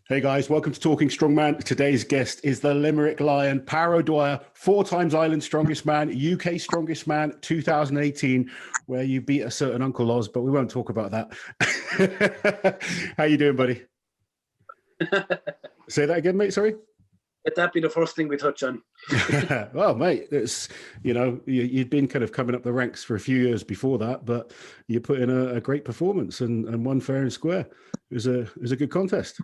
Hey guys, welcome to Talking Strongman. Today's guest is the Limerick Lion, Paro Dwyer, 4 times Ireland Strongest Man, UK Strongest Man 2018, where you beat a certain Uncle Oz, but we won't talk about that. How you doing, buddy? Say that again, mate, sorry? Let that be the first thing we touch on. Well, mate, it's, you'd been kind of coming up the ranks for a few years before that, but you put in a great performance and won fair and square. It was a good contest.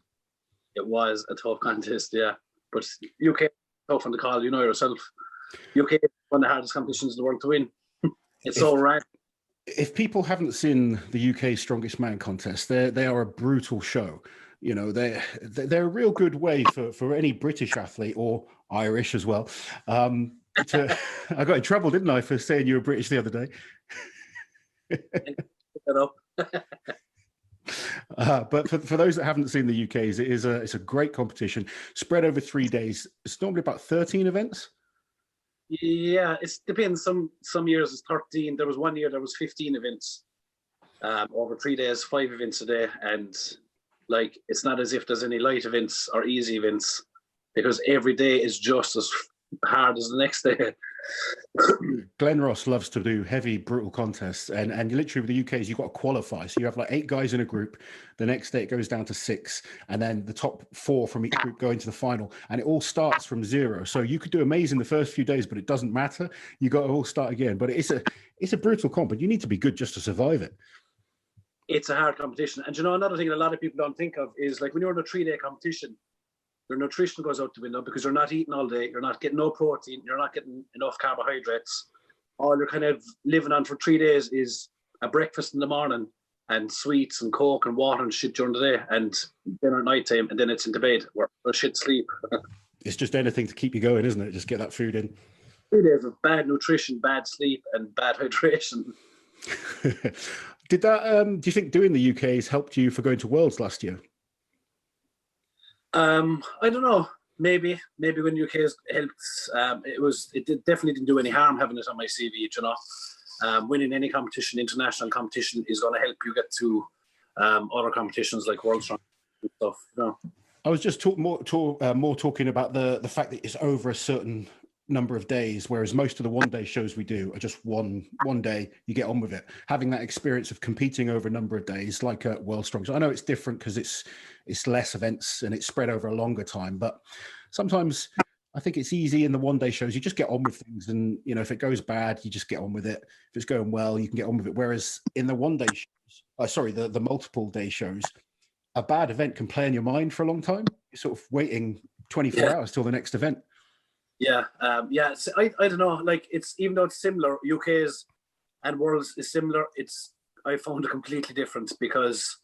It was a tough contest, yeah. But UK, tough on the call, you know yourself. UK is one of the hardest competitions in the world to win. It's so rare. If people haven't seen the UK Strongest Man contest, they are a brutal show. You know, they're a real good way for any British athlete or Irish as well. I got in trouble, didn't I, for saying you were British the other day? But for those that haven't seen the UK's, it's a great competition spread over 3 days. It's normally about 13 events. Yeah, it depends. Some years it's 13. There was one year there was 15 events over 3 days, 5 events a day, and like it's not as if there's any light events or easy events because every day is just as hard as the next day. Glenn Ross loves to do heavy, brutal contests, and literally with the UK's, you've got to qualify. So you have like 8 guys in a group. The next day it goes down to 6, and then the top 4 from each group go into the final, and it all starts from 0. So you could do amazing the first few days, but it doesn't matter. You got to all start again. But it's a brutal comp, but you need to be good just to survive it. It's a hard competition, and another thing that a lot of people don't think of is like when you're in a 3-day competition, your nutrition goes out the window because you're not eating all day, you're not getting no protein, you're not getting enough carbohydrates. All you're kind of living on for 3 days is a breakfast in the morning and sweets and Coke and water and shit during the day, and dinner at night time, and then it's into bed where shit sleep. It's just anything to keep you going, isn't it? Just get that food in. 3 days of bad nutrition, bad sleep, and bad hydration. Did that? Do you think doing the UK's helped you for going to Worlds last year? I don't know. Maybe when UK's helped, it definitely didn't do any harm having it on my CV. You know, winning any competition, international competition, is going to help you get to other competitions like World Strong and stuff. You know? I was just more talking about the fact that it's over a certain number of days, whereas most of the one-day shows we do are just one day, you get on with it. Having that experience of competing over a number of days, like a World Strong. So I know it's different because it's less events and it's spread over a longer time, but sometimes I think it's easy in the one-day shows. You just get on with things, and you know, if it goes bad, you just get on with it. If it's going well, you can get on with it. Whereas in the one-day shows, the multiple day shows, a bad event can play in your mind for a long time. You're sort of waiting 24 hours till the next event. Yeah, so I don't know. Like, it's, even though it's similar, UK's and Worlds is similar. I found it completely different because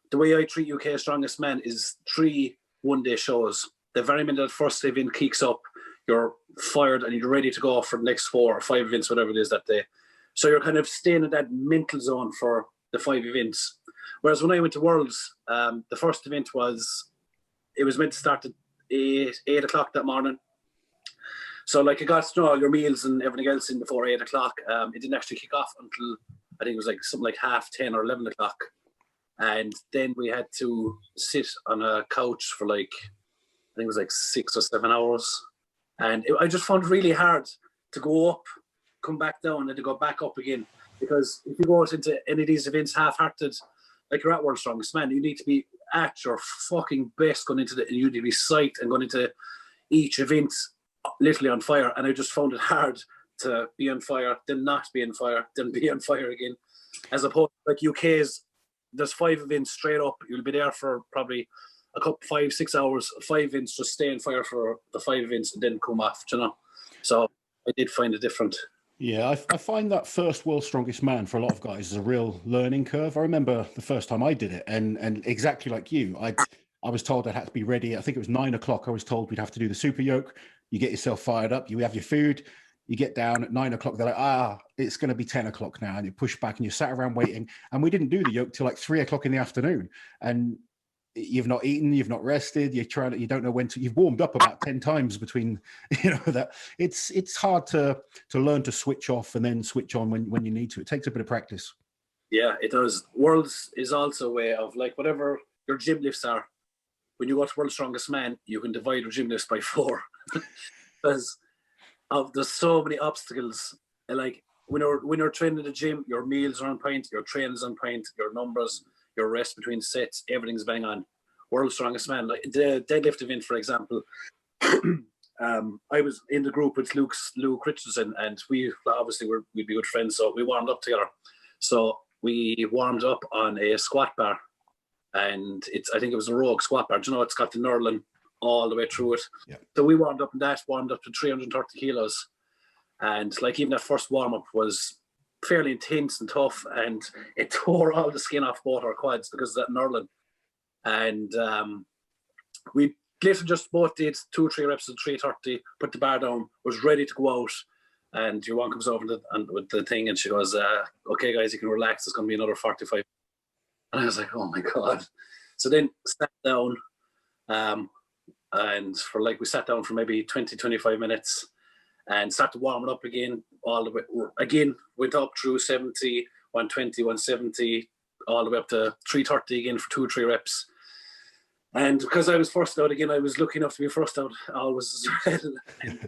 the way I treat UK Strongest Man is 3 one-day shows. The very minute that first event kicks up, you're fired and you're ready to go for the next 4 or 5 events, whatever it is that day. So you're kind of staying in that mental zone for the 5 events. Whereas when I went to Worlds, the first event was meant to start at 8 o'clock that morning. So like, you got to know all your meals and everything else in before 8 o'clock. It didn't actually kick off until, I think it was like something like 10:30 or 11 o'clock. And then we had to sit on a couch for like, I think it was like 6 or 7 hours. And I just found it really hard to go up, come back down, and to go back up again. Because if you go out into any of these events half-hearted, like you're at World Strongest Man, you need to be at your fucking best going into you need to be psyched and going into each event literally on fire. And I just found it hard to be on fire, then not be on fire, then be on fire again. As opposed to like UK's, there's 5 events straight up. You'll be there for probably a couple, 5-6 hours. 5 events, just stay on fire for the 5 events and then come off, you know. So I did find it different. Yeah, I find that first World's Strongest Man for a lot of guys is a real learning curve. I remember the first time I did it, and exactly like you, I was told I had to be ready. I think it was 9 o'clock. I was told we'd have to do the super yoke. You get yourself fired up. You have your food. You get down at 9 o'clock. They're like, it's going to be 10 o'clock now. And you push back and you sat around waiting. And we didn't do the yoke till like 3 o'clock in the afternoon. And you've not eaten, you've not rested. You don't know when to. You've warmed up about 10 times between, that. It's hard to learn to switch off and then switch on when you need to. It takes a bit of practice. Yeah, it does. Worlds is also a way of like whatever your gym lifts are. when you go to World's Strongest Man, you can divide your gym list by 4 because there's so many obstacles. Like when you're training in the gym, your meals are on point, your training's on point, your numbers, your rest between sets, everything's bang on. World's Strongest Man, like the deadlift event, for example. I was in the group with Luke Richardson, and we'd be good friends, so we warmed up together. So we warmed up on a squat bar, and I think it was a Rogue squat bar. You know, it's got the knurling all the way through it. Yeah. So we warmed up to 330 kilos, and like even that first warm up was fairly intense and tough, and it tore all the skin off both our quads because of that knurling. And we literally just both did 2 or 3 reps of 330, put the bar down, was ready to go out. And your one comes over with the thing, and she goes, okay, guys, you can relax. It's going to be another 45. And I was like, oh, my God. So then sat down, and we sat down for maybe 20, 25 minutes and started warming up again. All the way, again, went up through 70, 120, 170, all the way up to 330 again for 2 or 3 reps. And because I was first out again, I was lucky enough to be first out always as well.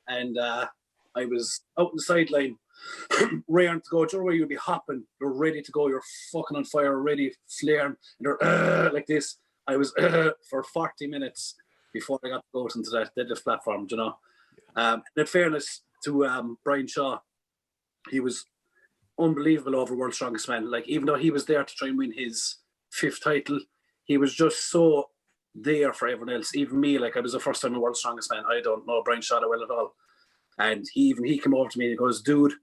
And I was out on the sideline, raring to go. Do you know where you'd be hopping? You're ready to go. You're fucking on fire, ready, flaring. And you're like this. I was for 40 minutes before I got to go out into that deadlift platform, you know. In fairness to Brian Shaw, he was unbelievable over World's Strongest Man. Like, even though he was there to try and win his 5th title, he was just so there for everyone else. Even me, like, I was the first time in World's Strongest Man. I don't know Brian Shaw well at all. And he came over to me and he goes, dude,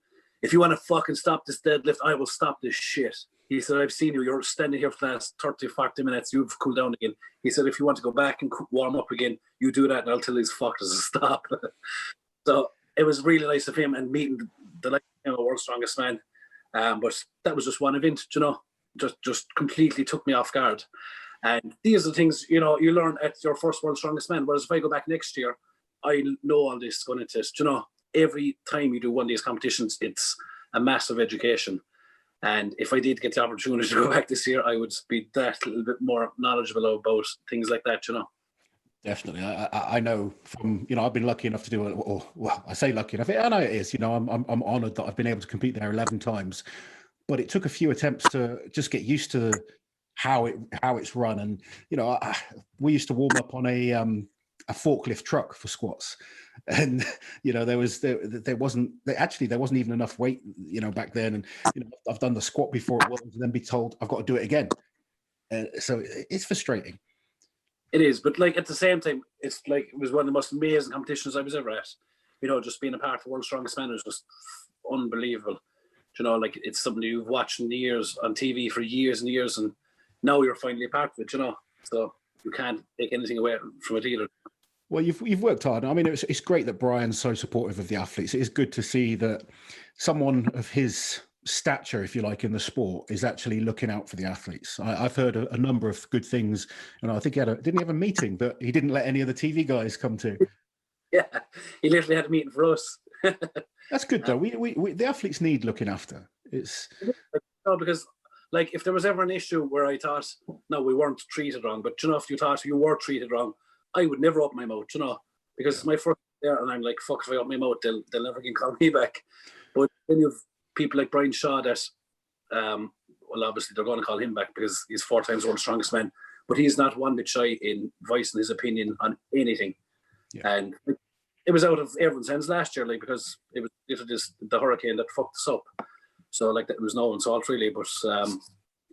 if you want to fucking stop this deadlift, I will stop this shit. He said, I've seen you. You're standing here for the last 30, 40 minutes. You've cooled down again. He said, if you want to go back and warm up again, you do that and I'll tell these fuckers to stop. So it was really nice of him and meeting the World's Strongest Man. But that was just one event, you know, just completely took me off guard. And these are the things, you know, you learn at your first World's Strongest Man. Whereas if I go back next year, I know all this going into this. You know, every time you do one of these competitions, it's a massive education. And if I did get the opportunity to go back this year, I would be that little bit more knowledgeable about things like that, you know. Definitely. I know from, you know, I've been lucky enough to do it, or well, I say lucky enough, I know it is, you know, I'm honoured that I've been able to compete there 11 times, but it took a few attempts to just get used to how it's run. And, you know, we used to warm up on a forklift truck for squats, and you know there wasn't even enough weight, you know, back then. And you know, I've done the squat before it was, and then be told I've got to do it again. So it's frustrating. It is, but like at the same time, it's like it was one of the most amazing competitions I was ever at. You know, just being a part of World's Strongest Man is just unbelievable. You know, like it's something you've watched in years on TV for years and years, and now you're finally a part of it. You know, so you can't take anything away from it either. Well, you've worked hard. I mean, it's great that Brian's so supportive of the athletes. It is good to see that someone of his stature, if you like, in the sport is actually looking out for the athletes. I've heard a number of good things, and I think didn't he have a meeting that he didn't let any of the TV guys come to? Yeah, he literally had a meeting for us. That's good though. We the athletes need looking after. It's no, because like if there was ever an issue where I thought no, we weren't treated wrong, but you know, if you thought you were treated wrong, I would never open my mouth, you know, because it's my first there, and I'm like, fuck, if I open my mouth, they'll never can call me back. But then you have people like Brian Shaw that, well, obviously they're going to call him back because he's 4 times World's Strongest Man, but he's not one bit shy in voicing his opinion on anything. Yeah. And it was out of everyone's hands last year, like, because it was just the hurricane that fucked us up. So like that was no one's fault really, but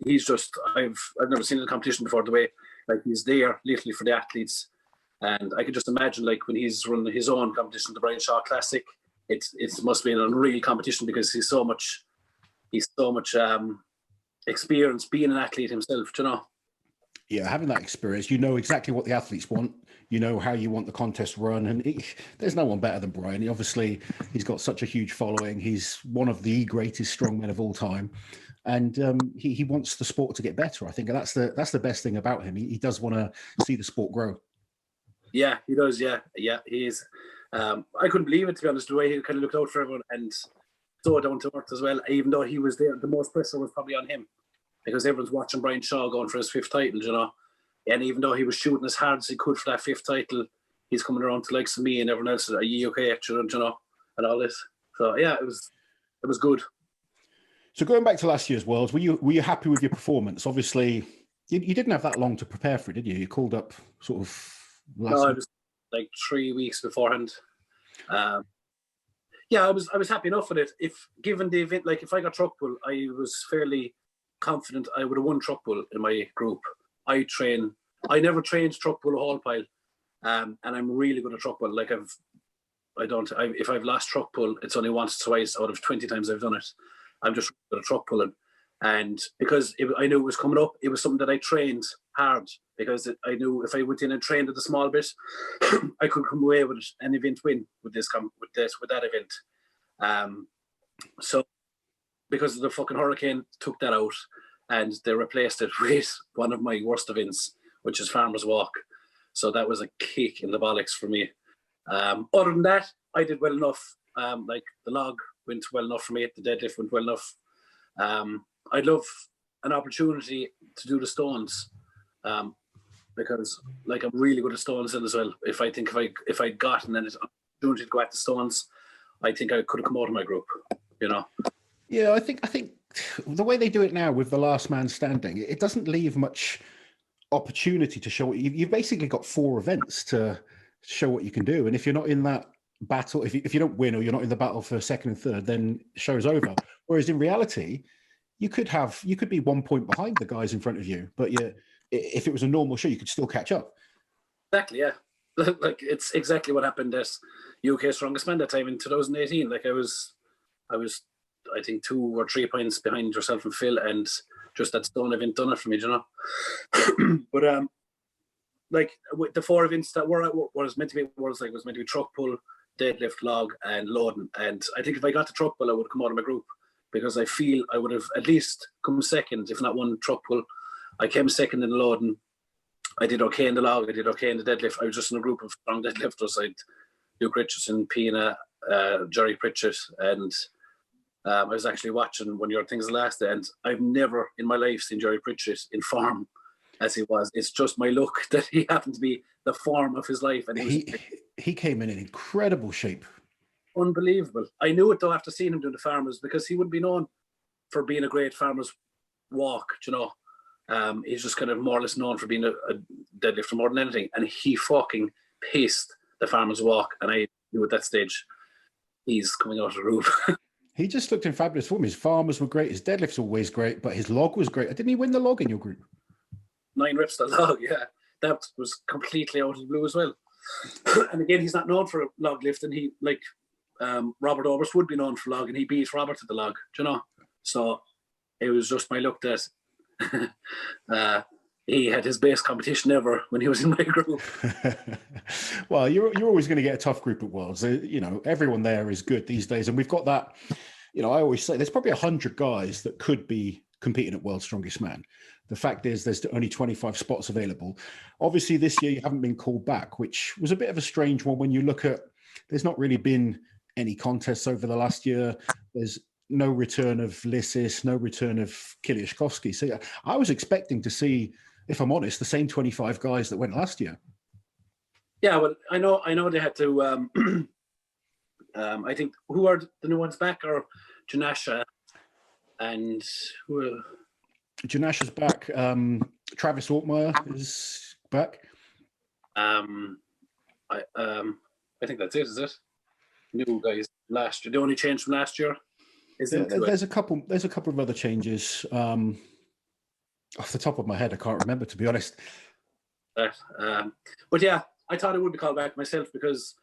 he's just, I've never seen a competition before the way like he's there literally for the athletes. And I could just imagine like when he's running his own competition, the Brian Shaw Classic, it must be an unreal competition because he's so much experience being an athlete himself, you know. Yeah, having that experience, you know exactly what the athletes want. You know how you want the contest run, and there's no one better than Brian. He's got such a huge following. He's one of the greatest strongmen of all time, and he wants the sport to get better. I think that's the best thing about him. He does want to see the sport grow. Yeah, he does. Yeah, he is. I couldn't believe it, to be honest, the way he kind of looked out for everyone and so down to earth as well. Even though he was there, the most pressure was probably on him because everyone's watching Brian Shaw going for his 5th title, you know. And even though he was shooting as hard as he could for that 5th title, he's coming around to likes of me and everyone else. Are you okay, you know, and all this. So yeah, it was good. So going back to last year's Worlds, were you happy with your performance? Obviously, you didn't have that long to prepare for it, did you? You called up sort of last. No, it was like 3 weeks beforehand. Yeah, I was happy enough with it. If given the event, like if I got truck pull, I was fairly confident I would have won truck pull in my group. I never trained truck pull a whole pile, and I'm really good at truck pull. Like if I've lost truck pull, it's only once or twice out of 20 times I've done it. I'm just good at truck pulling, and because I knew it was coming up, it was something that I trained hard because I knew if I went in and trained it a small bit, I could come away with an event win with that event. So because the fucking hurricane took that out, and they replaced it with one of my worst events, which is Farmers Walk. So that was a kick in the bollocks for me. Other than that, I did well enough. Like the log went well enough for me. The deadlift went well enough. I'd love an opportunity to do the stones, because like I'm really good at stones as well. If I'd gotten an opportunity to go at the stones, I think I could have come out of my group. You know. Yeah, I think the way they do it now with the last man standing, it doesn't leave much opportunity to show. You've basically got 4 events to show what you can do, and if you're not in that battle, if you don't win or you're not in the battle for 2nd and 3rd, then show's over. Whereas in reality, you could be 1 point behind the guys in front of you, but if it was a normal show, you could still catch up. Exactly, yeah. Like it's exactly what happened at UK Strongest Man that time in 2018. Like I was I think 2 or 3 points behind yourself and Phil, and just that stone event done it for me, you know. But like with the 4 events that was meant to be was meant to be truck pull, deadlift, log, and loading. And I think if I got the truck pull, I would come out of my group because I feel I would have at least come 2nd, if not won truck pull. I came 2nd in the loading. I did okay in the log. I did okay in the deadlift. I was just in a group of strong deadlifters. I'd Luke Richardson, Pina, Jerry Pritchett, and I was actually watching one of your things last day, and I've never in my life seen Jerry Pritchett in form as he was. It's just my luck that he happened to be the form of his life, and he came in incredible shape. Unbelievable. I knew it though after seeing him doing the farmers, because he wouldn't be known for being a great farmers walk, you know. He's just kind of more or less known for being a deadlifter more than anything, and he fucking paced the farmers walk, and I knew at that stage he's coming out of the group. He just looked in fabulous form. His farmers were great. His deadlift's always great, but his log was great. Didn't he win the log in your group? 9 reps the log, yeah. That was completely out of the blue as well. And again, he's not known for log lifting. He Robert Oberst would be known for log, and he beat Robert at the log, you know. So it was just my luck that he had his best competition ever when he was in my group. Well, you're always going to get a tough group at Worlds. You know, everyone there is good these days, and we've got that. You know, I always say there's probably 100 guys that could be competing at World's Strongest Man. The fact is there's only 25 spots available. Obviously, this year you haven't been called back, which was a bit of a strange one when you look at, there's not really been any contests over the last year. There's no return of Lissis, no return of Kiliashkovsky. So I was expecting to see, if I'm honest, the same 25 guys that went last year. Yeah, well, I know they had to, I think, who are the new ones back are Janasha and who? Janasha's back. Travis Ortmeyer is back. I think that's it, is it? New guys last year. The only change from last year is there's a couple of other changes. Off the top of my head, I can't remember, to be honest. But yeah, I thought I would be called back myself because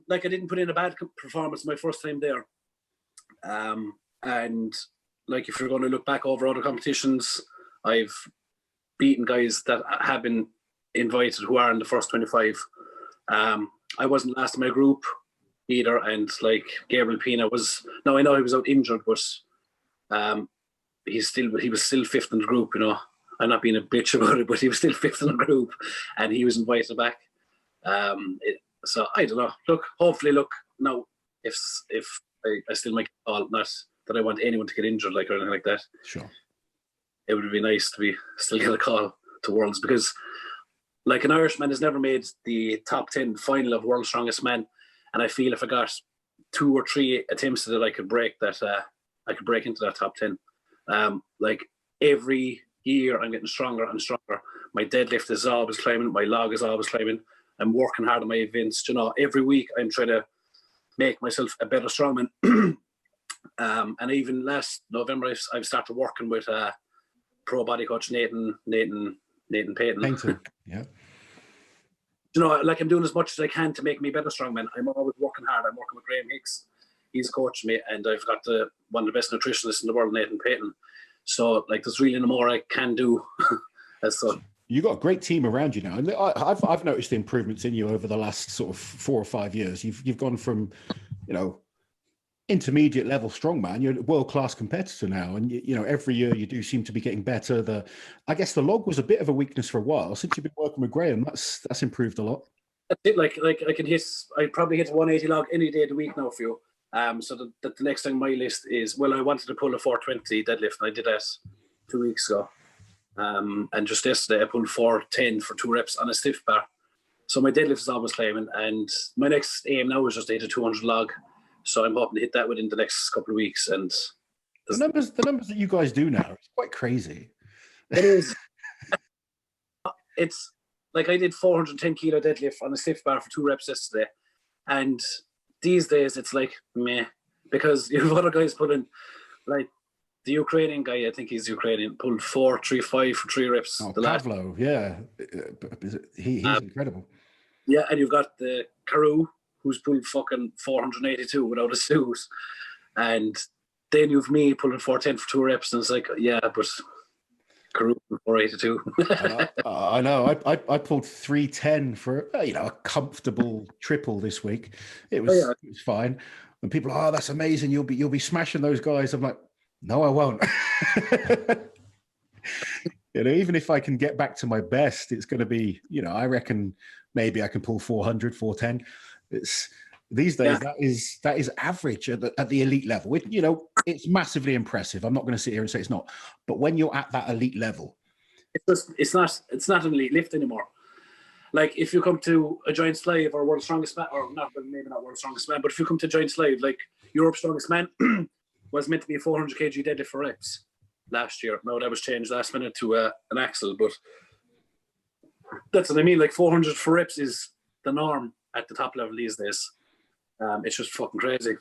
like I didn't put in a bad performance my first time there. And like if you're going to look back over other competitions, I've beaten guys that have been invited who are in the first 25. I wasn't last in my group either, and like Gabriel Pina was. Now I know he was out injured, but he was still 5th in the group. You know, I'm not being a bitch about it, but he was still 5th in the group, and he was invited back. So I don't know. Look, hopefully, now if I still make a call, not that I want anyone to get injured, like or anything like that. Sure. It would be nice to be still get a call. to Worlds, because like an Irishman has never made the top 10 final of World's Strongest Man, and I feel if I got 2 or 3 attempts at it, I could break that. I could break into that top 10. Like every year, I'm getting stronger and stronger. My deadlift is always climbing. My log is always climbing. I'm working hard on my events. You know, every week I'm trying to make myself a better strongman. And even last November, I've started working with pro body coach Nathan Payton. Yeah. You know, like I'm doing as much as I can to make me a better strongman. I'm always working hard. I'm working with Graham Hicks. He's coaching me, and I've got one of the best nutritionists in the world, Nathan Payton. So, like, there's really no more I can do as such. You've got a great team around you now, and I've noticed the improvements in you over the last sort of 4 or 5 years. You've gone from, you know, intermediate level strongman. You're a world-class competitor now, and you know every year you do seem to be getting better. I guess the log was a bit of a weakness for a while. Since you've been working with Graham, that's improved a lot. That's it. Like I probably hit a 180 log any day of the week now for you. So the next thing on my list is, well, I wanted to pull a 420 deadlift, and I did that 2 weeks ago. And just yesterday I pulled 410 for 2 reps on a stiff bar. So my deadlift is always climbing, and my next aim now is just to hit a 200 log. So I'm hoping to hit that within the next couple of weeks. And the numbers that you guys do now, it's quite crazy. It is. It's like I did 410 kilo deadlift on a stiff bar for 2 reps yesterday. And these days it's like meh, because you have other guys pulling, like the Ukrainian guy, I think he's Ukrainian, pulled 435 for 3 reps. Oh, Pavlo, yeah. He's incredible. Yeah, and you've got the Karoo, who's pulled fucking 482 without a suit. And then you've me pulling 410 for 2 reps, and it's like, yeah, but Karoo 482. I know. I pulled 310 for a comfortable triple this week. It was It was fine. And people are, that's amazing. You'll be smashing those guys. I'm like, no, I won't. Even if I can get back to my best, it's going to be, I reckon maybe I can pull 400, 410. It's these days that is average at the elite level. It's massively impressive. I'm not going to sit here and say it's not, but when you're at that elite level, it's not an elite lift anymore. Like if you come to a Giant Slave or World's Strongest Man, or not, maybe not World's Strongest Man, but if you come to Giant Slave, like Europe's Strongest Man was meant to be a 400 kg deadlift for reps last year. Now that was changed last minute to an axle, but that's what I mean. Like 400 for reps is the norm at the top level these days. It's just fucking crazy.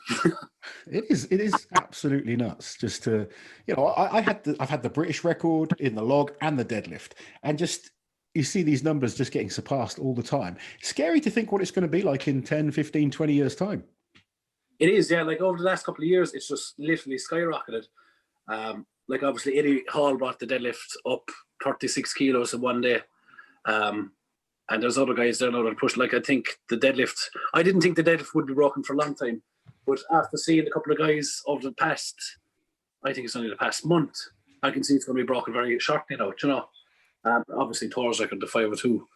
It is absolutely nuts. Just to, I've had the British record in the log and the deadlift, and just you see these numbers just getting surpassed all the time. It's scary to think what it's going to be like in 10, 15, 20 years time. It is, yeah. Like over the last couple of years, it's just literally skyrocketed. Like obviously Eddie Hall brought the deadlift up 36 kilos in one day. And there's other guys there now that push. Like I didn't think the deadlift would be broken for a long time. But after seeing a couple of guys over the past, I think it's only the past month, I can see it's going to be broken very shortly now, obviously Thor's record, the 502.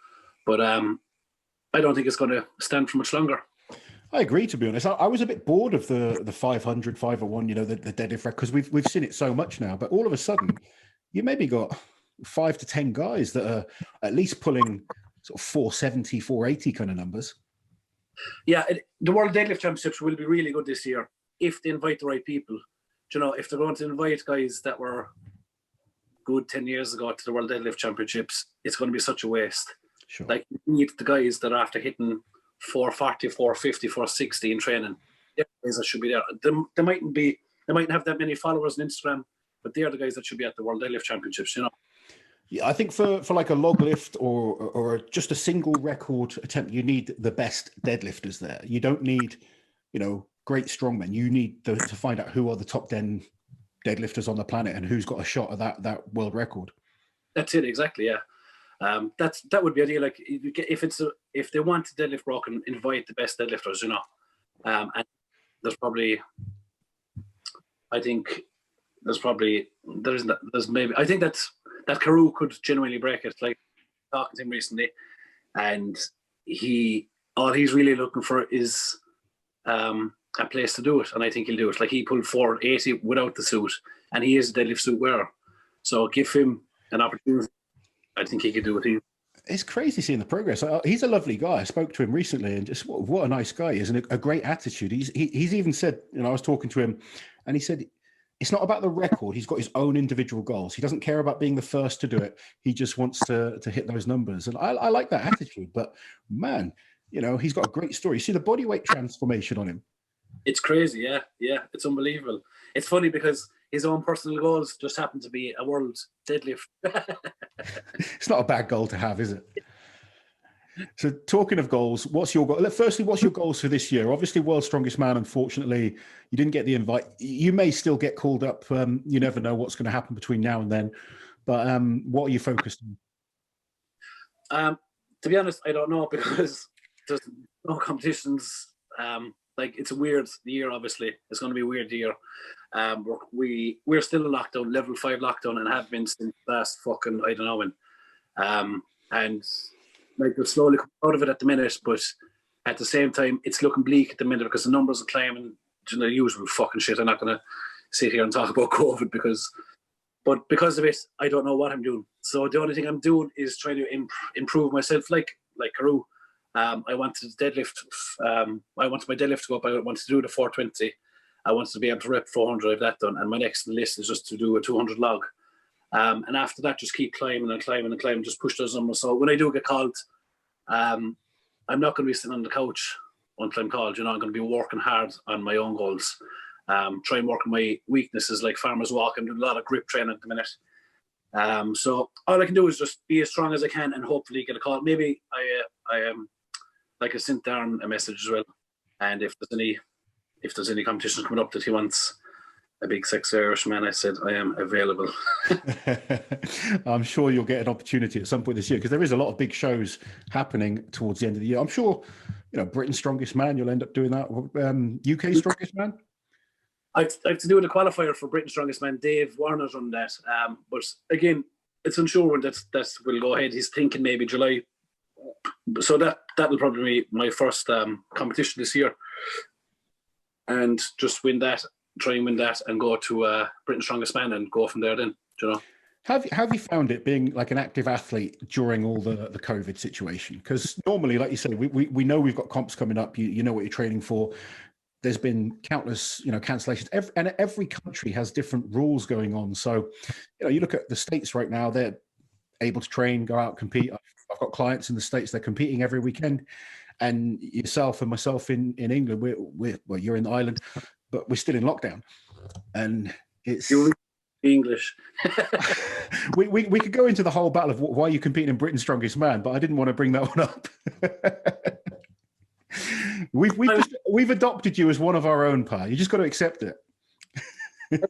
But I don't think it's going to stand for much longer. I agree, to be honest. I was a bit bored of the 500, 501, the deadlift record, because we've seen it so much now. But all of a sudden, you maybe got 5 to 10 guys that are at least pulling sort of 470, 480 kind of numbers. Yeah, the World Deadlift Championships will be really good this year if they invite the right people. If they're going to invite guys that were good 10 years ago to the World Deadlift Championships, it's going to be such a waste. Sure. Like, you need the guys that are after hitting 440, 450, 460 in training. They're the guys that should be there. They mightn't have that many followers on Instagram, but they're the guys that should be at the World Deadlift Championships, Yeah, I think for like a log lift or just a single record attempt, you need the best deadlifters there. You don't need, great strongmen. You need to find out who are the top 10 deadlifters on the planet and who's got a shot at that world record. That's it, exactly. Yeah, that would be ideal. Like if they want to deadlift broken, invite the best deadlifters. And there's probably, I think there's maybe I think that Karoo could genuinely break it. Like talking to him recently, and all he's really looking for is a place to do it, and I think he'll do it. Like he pulled 480 without the suit, and he is a deadlift suit wearer. So give him an opportunity I think he could do it. It's crazy seeing the progress. He's a lovely guy. I spoke to him recently, and just what a nice guy he is, and a great attitude. He's even said, I was talking to him, and he said it's not about the record. He's got his own individual goals. He doesn't care about being the first to do it. He just wants to hit those numbers, and I like that attitude. But man, he's got a great story. You see the body weight transformation on him. It's crazy, yeah. It's unbelievable. It's funny because his own personal goals just happen to be a world deadlift. It's not a bad goal to have, is it? So talking of goals, what's your goal? Firstly, what's your goals for this year? Obviously, World's Strongest Man, unfortunately, you didn't get the invite. You may still get called up. You never know what's going to happen between now and then. But what are you focused on? To be honest, I don't know, because there's no competitions. It's a weird year, obviously. It's going to be a weird year. We're still in lockdown, level 5 lockdown, and have been since last fucking, I don't know when. And we're slowly coming out of it at the minute, but at the same time, it's looking bleak at the minute because the numbers are climbing. The usual fucking shit. I'm not going to sit here and talk about COVID but because of it, I don't know what I'm doing. So the only thing I'm doing is trying to improve myself, like Carew. I wanted deadlift. I wanted my deadlift to go up. I wanted to do the 420. I wanted to be able to rep 400. I've that done. And my next list is just to do a 200 log. And after that, just keep climbing and climbing and climbing. Just push those numbers. So when I do get called, I'm not going to be sitting on the couch until I'm called. I'm going to be working hard on my own goals. Try and work on my weaknesses like farmer's walk. I'm doing a lot of grip training at the minute. So all I can do is just be as strong as I can and hopefully get a call. Maybe I sent Darren a message as well. And if there's any competitions coming up that he wants a big sexy Irishman, I said I am available. I'm sure you'll get an opportunity at some point this year, because there is a lot of big shows happening towards the end of the year. I'm sure, Britain's Strongest Man, you'll end up doing that. UK Strongest Man? I have to do the qualifier for Britain's Strongest Man. Dave Warner's on that. But again, it's unsure when that will go ahead. He's thinking maybe July. So that'll probably be my first competition this year. And just try and win that and go to Britain's Strongest Man and go from there then, Have you found it being like an active athlete during all the COVID situation? Because normally, like you said, we know we've got comps coming up. You know what you're training for. There's been countless, cancellations. Every country has different rules going on. So, you look at the States right now, they're able to train, go out, compete. I've got clients in the States, they're competing every weekend. And yourself and myself in England, well, you're in Ireland, but we're still in lockdown. And it's... You're English. we could go into the whole battle of why you're competing in Britain's Strongest Man, but I didn't want to bring that one up. We've adopted you as one of our own, Pa. You just got to accept it. And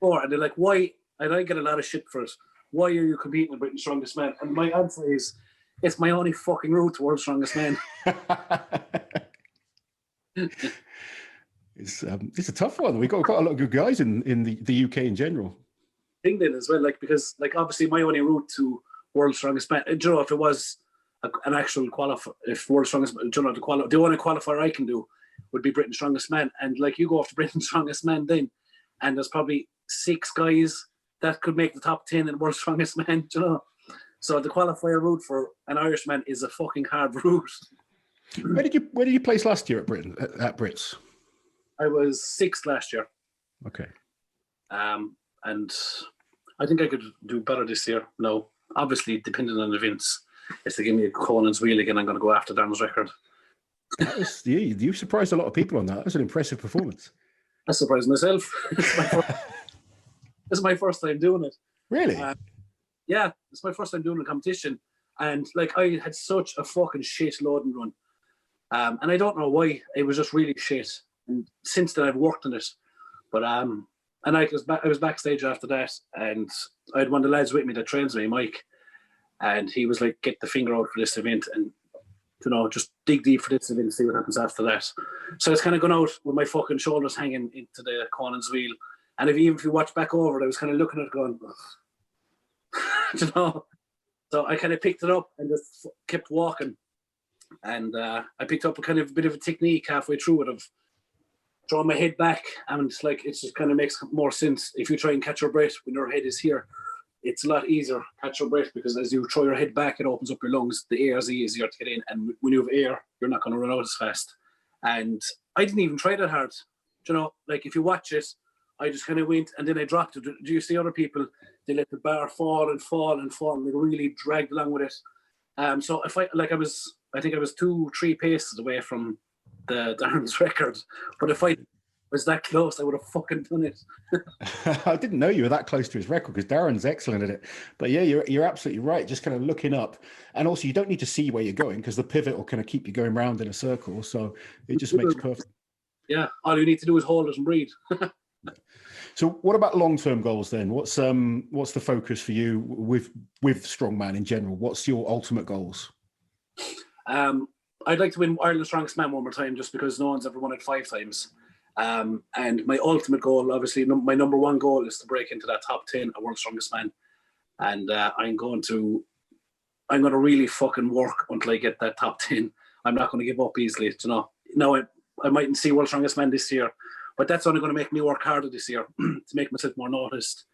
they're like, why? And I get a lot of shit for it. Why are you competing in Britain's Strongest Man? And my answer is, it's my only fucking route to World's Strongest Man. It's a tough one. We've got quite a lot of good guys in the UK in general. England as well, because obviously my only route to World's Strongest Man, if it was an actual qualifier, if World's Strongest Man, the only qualifier I can do would be Britain's Strongest Man. And you go off to Britain's Strongest Man then, and there's probably 6 guys that could make the top 10 in World's Strongest Man, So the qualifier route for an Irishman is a fucking hard route. Where did you place last year at Brits? I was 6th last year. Okay. And I think I could do better this year. No, obviously, depending on the events. If they give me a Conan's wheel again, I'm going to go after Dan's record. You surprised a lot of people on that. That's an impressive performance. I surprised myself. This is my first time doing it. Really? Yeah, it's my first time doing a competition. And I had such a fucking shit loading run. And I don't know why. It was just really shit. And since then, I've worked on it. But and I was backstage after that, and I had one of the lads with me that trains me, Mike, and he was like, "Get the finger out for this event, and just dig deep for this event and see what happens after that." So I was kind of going out with my fucking shoulders hanging into the Conan's wheel, and if you watch back over it, I was kind of looking at it going, So I kind of picked it up and just kept walking, and I picked up a kind of bit of a technique halfway through it of drawing my head back, and it just kind of makes more sense if you try and catch your breath when your head is here. it's a lot easier to catch your breath because as you throw your head back, it opens up your lungs. The air is easier to get in, and when you have air, you're not going to run out as fast. And I didn't even try that hard. You know, like if you watch it, I just kind of went and then I dropped it. Do you see other people? They let the bar fall and fall and fall, and they really dragged along with it. So if I think I was 2-3 paces away from the Darren's record, but if I was that close, I would have fucking done it. I didn't know you were that close to his record because Darren's excellent at it. But yeah, you're absolutely right. Just kind of looking up, and also you don't need to see where you're going because the pivot will kind of keep you going round in a circle. So it just makes perfect. Yeah, all you need to do is hold it and breathe. So what about long-term goals then? What's the focus for you with Strongman in general? What's your ultimate goals? I'd like to win Ireland's Strongest Man one more time just because no one's ever won it 5 times. And my ultimate goal, obviously, my number one goal is to break into that top 10 at World's Strongest Man. And I'm going to really fucking work until I get that top 10. I'm not going to give up easily, you know. No, I mightn't see World's Strongest Man this year, but that's only going to make me work harder this year to make myself more noticed.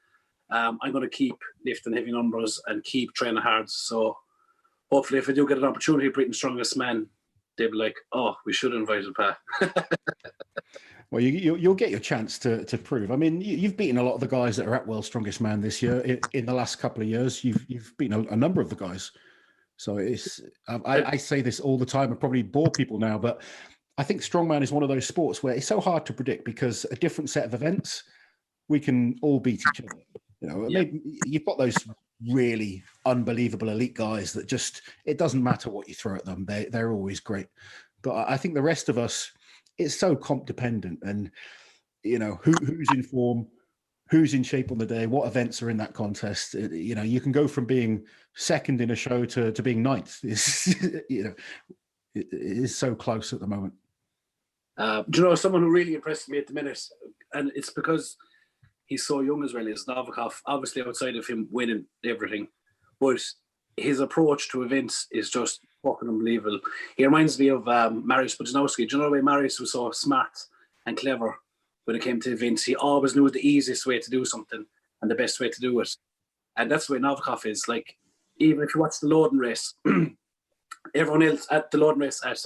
I'm going to keep lifting heavy numbers and keep training hard. So hopefully if I do get an opportunity to beat the Strongest Man, they'll be like, oh, we should invite Pat. Well, you'll get your chance to prove. I mean, you've beaten a lot of the guys that are at World's Strongest Man this year. In the last couple of years, you've beaten a number of the guys. So it's I say this all the time. I probably bore people now, but I think Strongman is one of those sports where it's so hard to predict because a different set of events, we can all beat each other. You know, maybe you've got those really unbelievable elite guys that just, it doesn't matter what you throw at them. They're always great. But I think the rest of us, it's so comp dependent, and you know, who's in form, who's in shape on the day, what events are in that contest. You know, you can go from being second in a show to being ninth. You know, it is so close at the moment. Do you know someone who really impressed me at the minute, and it's because he's so young as well, is Novikov. Obviously, outside of him winning everything, but his approach to events is just fucking unbelievable. He reminds me of Mariusz Budzynowski. Do you know the way Mariusz was so smart and clever when it came to events? He always knew the easiest way to do something and the best way to do it. And that's the way Novikov is. Like, even if you watch the loading race, everyone else at the loading race at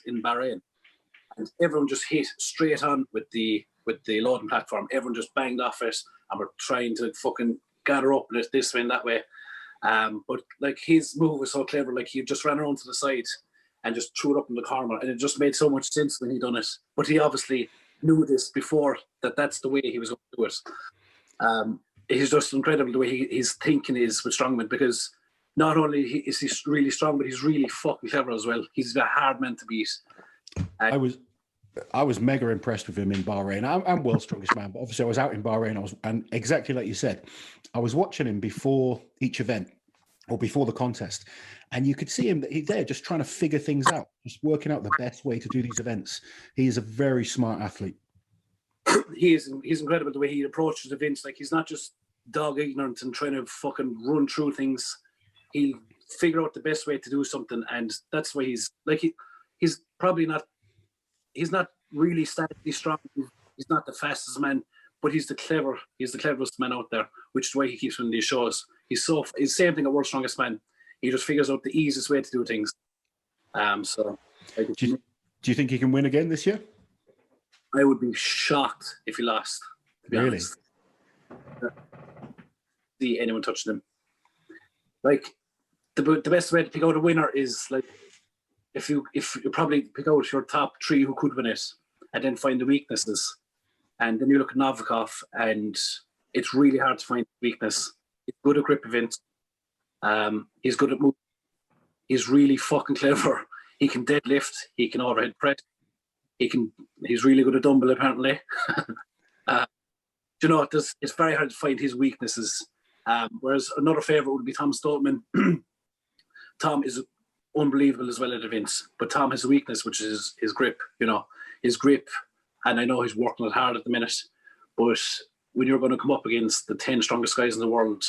in Bahrain, and everyone just hit straight on with the loading platform. Everyone just banged off it, and we're trying to fucking gather up this way and that way. But like, his move was so clever. Like, he just ran around to the side and just threw it up in the corner, and it just made so much sense when he done it. But he obviously knew this before, that's the way he was going to do it. He's just incredible the way his thinking is with Strongman, because not only is he really strong, but he's really fucking clever as well. He's a hard man to beat. I was mega impressed with him in Bahrain. I'm World's Strongest Man, but obviously I was out in Bahrain. And exactly like you said, I was watching him before each event or before the contest, and you could see him he's there just trying to figure things out, just working out the best way to do these events. He is a very smart athlete. He's incredible the way he approaches events. Like, he's not just dog ignorant and trying to fucking run through things. He'll figure out the best way to do something, and that's why he's like, he's probably not. He's not really statically strong. He's not the fastest man, but he's the cleverest man out there, which is why he keeps winning these shows. He's the same thing at World's Strongest Man. He just figures out the easiest way to do things. So, do you think he can win again this year? I would be shocked if he lost, to be honest. See anyone touching him. Like, the best way to pick out a winner is like, if you probably pick out your top 3 who could win it, and then find the weaknesses, and then you look at Novikov, and it's really hard to find weakness. He's good at grip events. He's good at moving. He's really fucking clever. He can deadlift. He can overhead press. He's really good at dumbbell, apparently. You know, it's very hard to find his weaknesses. Whereas another favourite would be Tom Stoltman. Tom is unbelievable as well at events, but Tom has a weakness, which is his grip. You know, his grip, and I know he's working it hard at the minute, but when you're going to come up against the 10 strongest guys in the world,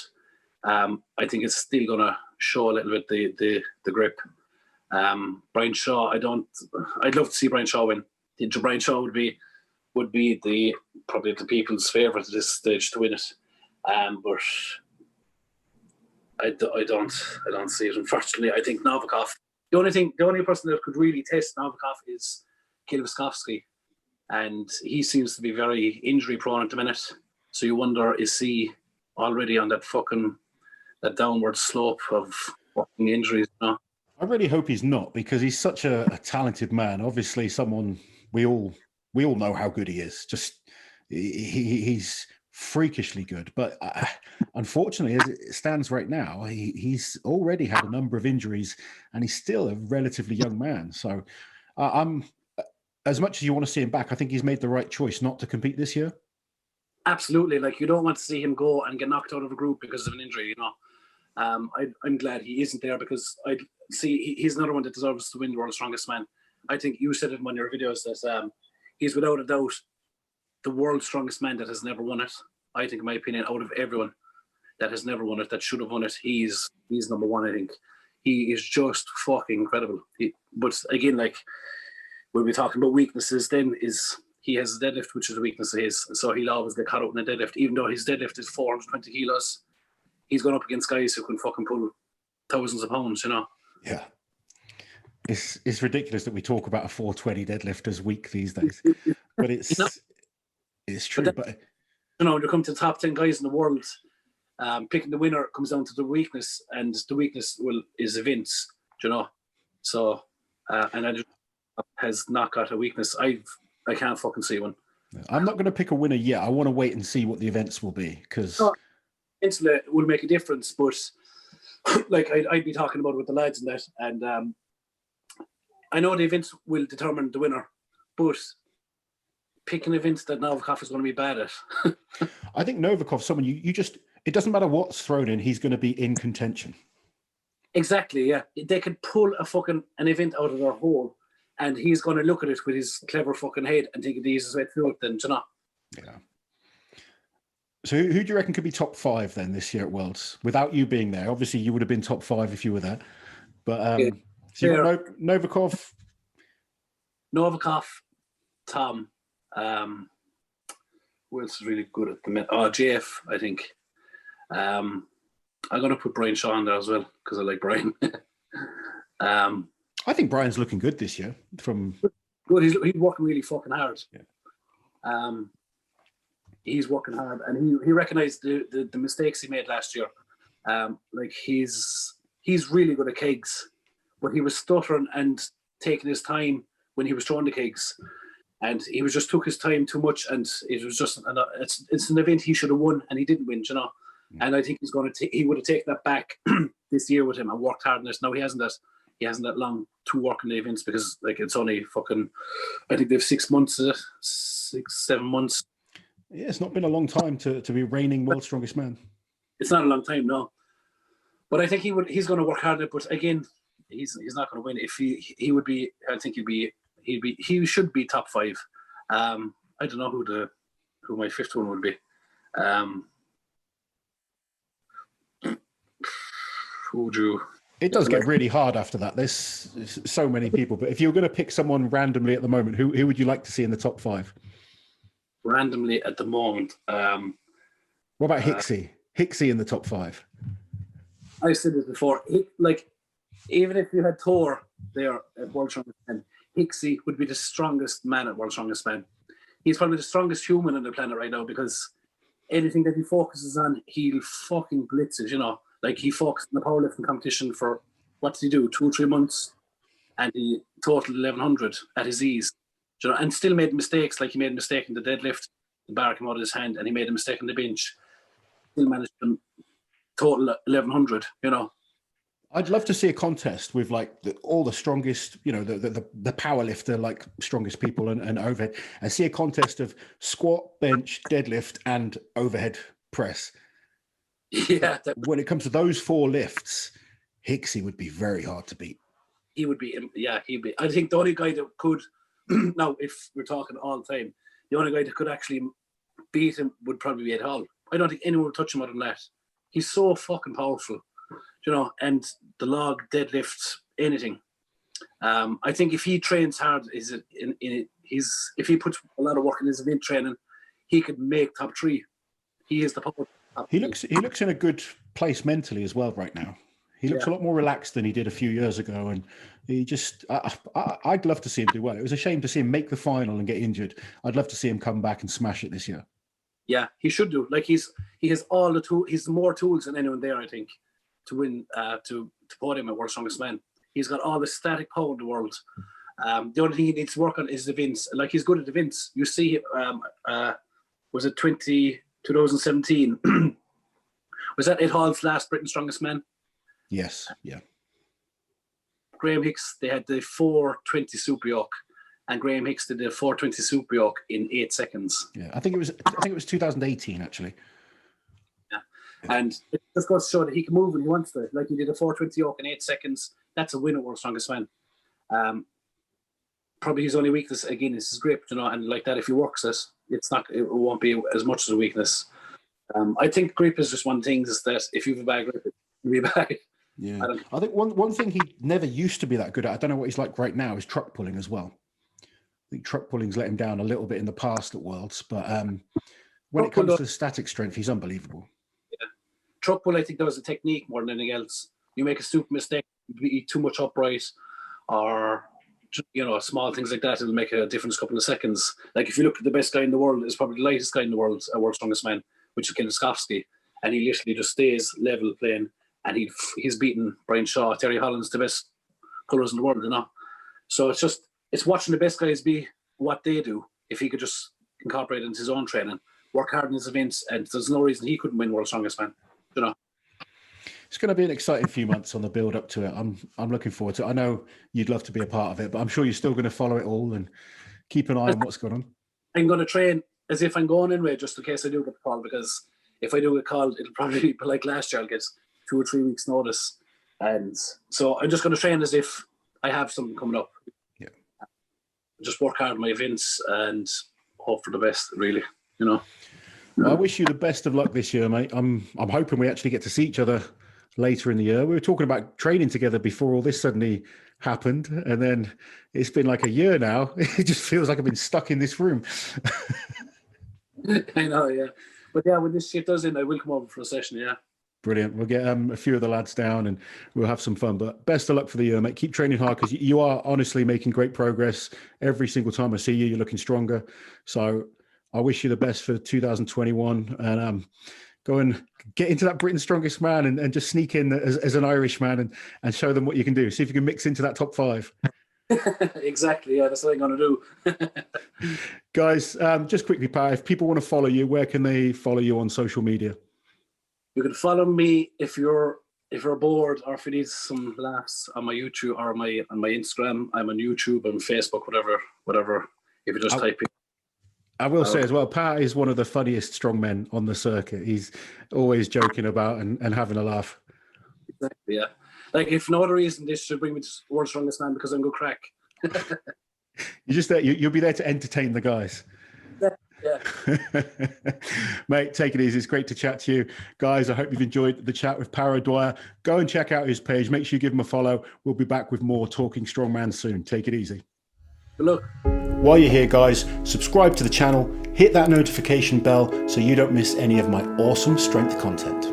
I think it's still going to show a little bit the grip. Brian Shaw, I'd love to see Brian Shaw win. Brian Shaw would be probably the people's favourite at this stage to win it. But I don't see it, unfortunately. I think Novikov, the only person that could really test Novikov is Kilviskovsky, and he seems to be very injury prone at the minute. So you wonder, is he already on that downward slope of fucking injuries? No? I really hope he's not, because he's such a talented man. Obviously, someone we all know how good he is. Just he's freakishly good, but unfortunately, as it stands right now, he's already had a number of injuries, and he's still a relatively young man. So, I'm as much as you want to see him back, I think he's made the right choice not to compete this year. Absolutely, like you don't want to see him go and get knocked out of a group because of an injury. I'm glad he isn't there, because I see he's another one that deserves to win the World's Strongest Man. I think you said it in one of your videos that he's without a doubt the world's strongest man that has never won it. I think, in my opinion, out of everyone that has never won it, that should have won it, he's number one. I think he is just fucking incredible. But again, like when we're talking about weaknesses, then he has a deadlift, which is a weakness of his, so he'll always get caught out in a deadlift, even though his deadlift is 420 kilos. He's gone up against guys who can fucking pull thousands of pounds, Yeah. It's ridiculous that we talk about a 420 deadlift as weak these days, but it's true. But when you come to the top 10 guys in the world, picking the winner comes down to the weakness, and the weakness is events, So, and I just has not got a weakness. I can't fucking see one. I'm not going to pick a winner yet. I want to wait and see what the events will be, because Insula will make a difference, but like I'd be talking about it with the lads and that, and I know the events will determine the winner, but pick an event that Novikov is going to be bad at. I think Novikov's someone you just, it doesn't matter what's thrown in, he's going to be in contention. Exactly, yeah. They could pull an event out of their hole, and he's going to look at it with his clever fucking head and think the easiest way through it then, Yeah. So who do you reckon could be top 5 then this year at Worlds, without you being there? Obviously, you would have been top 5 if you were there. But so you got Novikov, Tom. Who else is really good at the minute? JF, I think. I'm going to put Brian Shaw in there as well, because I like Brian. I think Brian's looking good this year. Good. He's working really fucking hard. Yeah. He's working hard, and he recognised the mistakes he made last year. Like he's really good at kegs, but he was stuttering and taking his time when he was throwing the kegs, and he was just took his time too much, and it was just it's an event he should have won, and he didn't win, And I think he would have taken that back this year with him and worked hard on this. Now he hasn't that long to work in the events, because like it's only fucking, I think they have 6 months, 6-7 months. Yeah, it's not been a long time to be reigning world's strongest man. It's not a long time, no. But I think he's going to work hard at it. But again, he's not going to win. If he would be, I think he should be top 5. I don't know who my 5th one would be. Who would you? It does get really hard after that. There's so many people. But if you're going to pick someone randomly at the moment, who would you like to see in the top 5? Randomly at the moment. What about Hicksy? Hicksy in the top 5. I said this before. Even if you had Thor there at World Strongest Man, Hicksy would be the strongest man at World Strongest Man. He's probably the strongest human on the planet right now, because anything that he focuses on, he'll fucking blitz it, Like he focused on the powerlifting competition for, what did he do, 2 or 3 months? And he totaled 1100 at his ease. And still made mistakes, like he made a mistake in the deadlift, the bar came out of his hand, and he made a mistake in the bench. Still managed to total 1100, I'd love to see a contest with like all the strongest, the power lifter, like strongest people and overhead, and see a contest of squat, bench, deadlift, and overhead press. Yeah. When it comes to those 4 lifts, Hicksy would be very hard to beat. He would be, yeah, he'd be. I think the only guy that could, now if we're talking all the time, the only guy that could actually beat him would probably be Ed Hall. I don't think anyone would touch him other than that. He's so fucking powerful, and the log, deadlift, anything. I think if he trains hard, if he puts a lot of work in his event training, he could make top 3. He is the power. He looks in a good place mentally as well right now. He looks a lot more relaxed than he did a few years ago, and he just I'd love to see him do well. It was a shame to see him make the final and get injured. I'd love to see him come back and smash it this year. Yeah, he should do. Like he has all the tools. He's more tools than anyone there, I think, to win to put him at World's Strongest Man. He's got all the static power in the world. The only thing he needs to work on is the vince. Like he's good at the vince. You see, was it 2017? Was that Ed Hall's last Britain's Strongest Man? Yes. Yeah. Graham Hicks, they had the 420 super yoke, and Graham Hicks did the 420 super yoke in 8 seconds. Yeah, I think it was 2018 actually. Yeah, and it just goes to show that he can move when he wants to. Like he did a 420 yoke in 8 seconds. That's a win at World's Strongest Man. Probably his only weakness again is his grip, you know, and like that, if he works it, it won't be as much as a weakness. I think grip is just one thing, is that if you have a bad grip, it'll be bad. Yeah, I think one thing he never used to be that good at, I don't know what he's like right now, is truck pulling as well. I think truck pulling's let him down a little bit in the past at Worlds, but when it comes to static strength, he's unbelievable. Yeah. Truck pull, I think that was a technique more than anything else. You make a stupid mistake, you eat too much upright, or small things like that, it'll make a difference a couple of seconds. Like if you look at the best guy in the world, is probably the lightest guy in the world, a World's Strongest Man, which is Kielinskowski, and he literally just stays level playing. And he's beaten Brian Shaw, Terry Holland's the best pullers in the world, you know. So it's watching the best guys be what they do. If he could just incorporate it into his own training, work hard in his events, and there's no reason he couldn't win World's Strongest Man, you know. It's going to be an exciting few months on the build up to it. I'm looking forward to it. I know you'd love to be a part of it, but I'm sure you're still going to follow it all and keep an eye on what's going on. I'm going to train as if I'm going anyway, just in case I do get called, because if I do get called, it'll probably be like last year. I'll get 2 or 3 weeks notice, and so I'm just going to train as if I have something coming up. Yeah, just work hard on my events and hope for the best, really, you know. Well, I wish you the best of luck this year, mate. I'm hoping we actually get to see each other later in the year. We were talking about training together before all this suddenly happened, and then it's been like a year now. It just feels like I've been stuck in this room. I know, yeah, but yeah, when this shit does end, I will come over for a session. Yeah. Brilliant. We'll get a few of the lads down and we'll have some fun. But best of luck for the year, mate. Keep training hard, because you are honestly making great progress. Every single time I see you, you're looking stronger. So I wish you the best for 2021, and go and get into that Britain's Strongest Man and just sneak in as an Irish man and show them what you can do. See if you can mix into that top 5. Exactly. Yeah, that's what I'm going to do. Guys, just quickly, Pat, if people want to follow you, where can they follow you on social media? You can follow me if you're bored, or if you need some laughs, on my YouTube or on my Instagram. I'm on YouTube and Facebook, whatever. If you just type in. I will say as well, Pat is one of the funniest strongmen on the circuit. He's always joking about and having a laugh. Exactly, yeah. Like, if no other reason, this should bring me to World's Strongest Man, because I'm good crack. You're just there. You'll be there to entertain the guys. Yeah. Mate, take it easy. It's great to chat to you. Guys, I hope you've enjoyed the chat with Para Dwyer. Go and check out his page. Make sure you give him a follow. We'll be back with more Talking Strongman soon. Take it easy. Good luck. While you're here, guys, subscribe to the channel, hit that notification bell so you don't miss any of my awesome strength content.